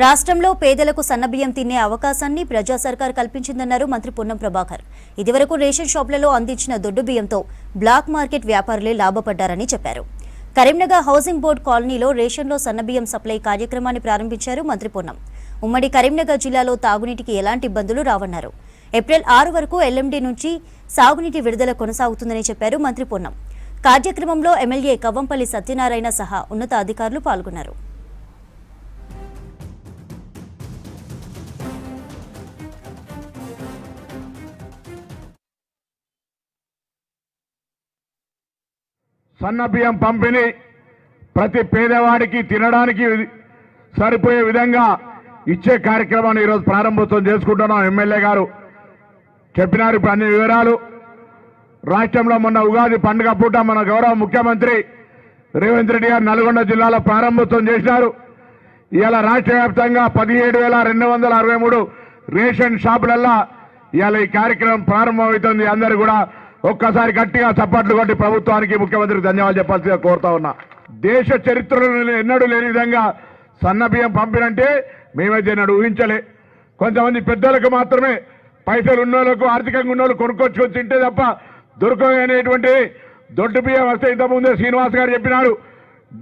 రాష్ట్రంలో పేదలకు సన్నబియ్యం తినే అవకాశాన్ని ప్రజా సర్కార్ కల్పించిందన్నారు మంత్రి పొన్నం ప్రభాకర్. ఇదివరకు రేషన్ షాపులలో అందించిన దొడ్డు బియ్యంతో బ్లాక్ మార్కెట్ వ్యాపారులే లాభపడ్డారని చెప్పారు. కరీంనగర్ హౌసింగ్ బోర్డు కాలనీలో రేషన్లో సన్నబియ్యం సప్లై కార్యక్రమాన్ని ప్రారంభించారు మంత్రి పొన్నం. ఉమ్మడి కరీంనగర్ జిల్లాలో తాగునీటికి ఎలాంటి ఇబ్బందులు రావన్నారు. ఏప్రిల్ 6 వరకు ఎల్ఎండి నుంచి సాగునీటి విడుదల కొనసాగుతుందని చెప్పారు మంత్రి పొన్నం. కార్యక్రమంలో ఎమ్మెల్యే కవ్వంపల్లి సత్యనారాయణ సహా ఉన్నతాధికారులు పాల్గొన్నారు. సన్న బియ్యం పంపిణీ ప్రతి పేదవాడికి తినడానికి సరిపోయే విధంగా ఇచ్చే కార్యక్రమాన్ని ఈరోజు ప్రారంభోత్సవం చేసుకుంటున్నాం. ఎమ్మెల్యే గారు చెప్పినారు ఇప్పుడు అన్ని వివరాలు. రాష్ట్రంలో మొన్న ఉగాది పండుగ పూట మన గౌరవ ముఖ్యమంత్రి రేవంత్ రెడ్డి గారు నల్గొండ జిల్లాలో ప్రారంభోత్సవం చేసినారు. ఇవాళ రాష్ట్ర వ్యాప్తంగా 17,263 రేషన్ షాపులల్లా ఇవాళ ఈ కార్యక్రమం ప్రారంభమవుతుంది. అందరూ కూడా ఒక్కసారి గట్టిగా చప్పట్లు కొట్టి ప్రభుత్వానికి ముఖ్యమంత్రికి ధన్యవాదాలు చెప్పాల్సిగా కోరుతా ఉన్నా. దేశ చరిత్రలో ఎన్నడూ లేని విధంగా సన్న బియ్యం పంపినంటే మేమైతే ఎన్నడూ ఊహించలే. కొంతమంది పెద్దలకు మాత్రమే పైసలు ఉన్నోళ్ళకు ఆర్థికంగా ఉన్నోళ్ళు కొనుక్కొచ్చుకొని తింటే తప్ప దొరకనేటువంటి దొడ్డు బియ్యం వస్తే ఇంతకుముందే శ్రీనివాస్ గారు చెప్పినారు.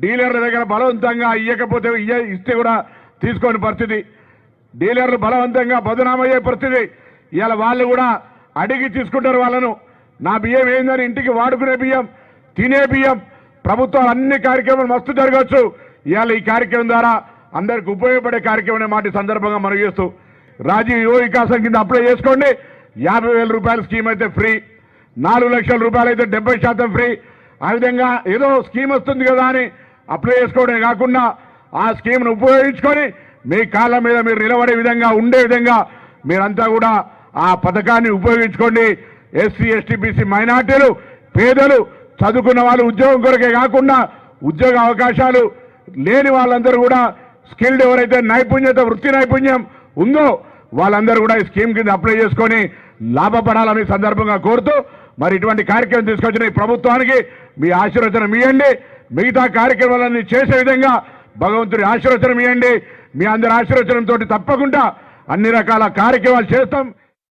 డీలర్ల దగ్గర బలవంతంగా ఇయ్యకపోతే ఇస్తే కూడా తీసుకోని పరిస్థితి, డీలర్లు బలవంతంగా బదునామయ్యే పరిస్థితి. ఇవాళ వాళ్ళు కూడా అడిగి తీసుకుంటారు వాళ్ళను. నా బియ్యం ఏందని ఇంటికి వాడుకునే బియ్యం, తినే బియ్యం, ప్రభుత్వం అన్ని కార్యక్రమాలు మస్తు జరగవచ్చు. ఇవాళ ఈ కార్యక్రమం ద్వారా అందరికి ఉపయోగపడే కార్యక్రమం మాట సందర్భంగా మనం చేస్తూ రాజీవ్ యువ వికాసం కింద అప్లై చేసుకోండి. 50,000 రూపాయల స్కీమ్ అయితే ఫ్రీ, 4 లక్షల రూపాయలు అయితే 70% ఫ్రీ. ఆ విధంగా ఏదో స్కీమ్ వస్తుంది కదా అని అప్లై చేసుకోవడమే కాకుండా ఆ స్కీమ్ను ఉపయోగించుకొని మీ కాళ్ళ మీద మీరు నిలబడే విధంగా ఉండే విధంగా మీరంతా కూడా ఆ పథకాన్ని ఉపయోగించుకోండి. ఎస్సీ, ఎస్టీ, బీసీ, మైనార్టీలు, పేదలు, చదువుకున్న వాళ్ళు ఉద్యోగం కొరకే కాకుండా ఉద్యోగ అవకాశాలు లేని వాళ్ళందరూ కూడా స్కిల్డ్ ఎవరైతే నైపుణ్యత, వృత్తి నైపుణ్యం ఉందో వాళ్ళందరూ కూడా ఈ స్కీమ్ కింద అప్లై చేసుకొని లాభపడాలని సందర్భంగా కోరుతూ మరి ఇటువంటి కార్యక్రమం తీసుకొచ్చిన ఈ ప్రభుత్వానికి మీ ఆశీర్వచనం ఇవ్వండి. మిగతా కార్యక్రమాలన్నీ చేసే విధంగా భగవంతుడి ఆశీర్వచనం ఇవ్వండి. మీ అందరి ఆశీర్వచనంతో తప్పకుండా అన్ని రకాల కార్యక్రమాలు చేస్తాం.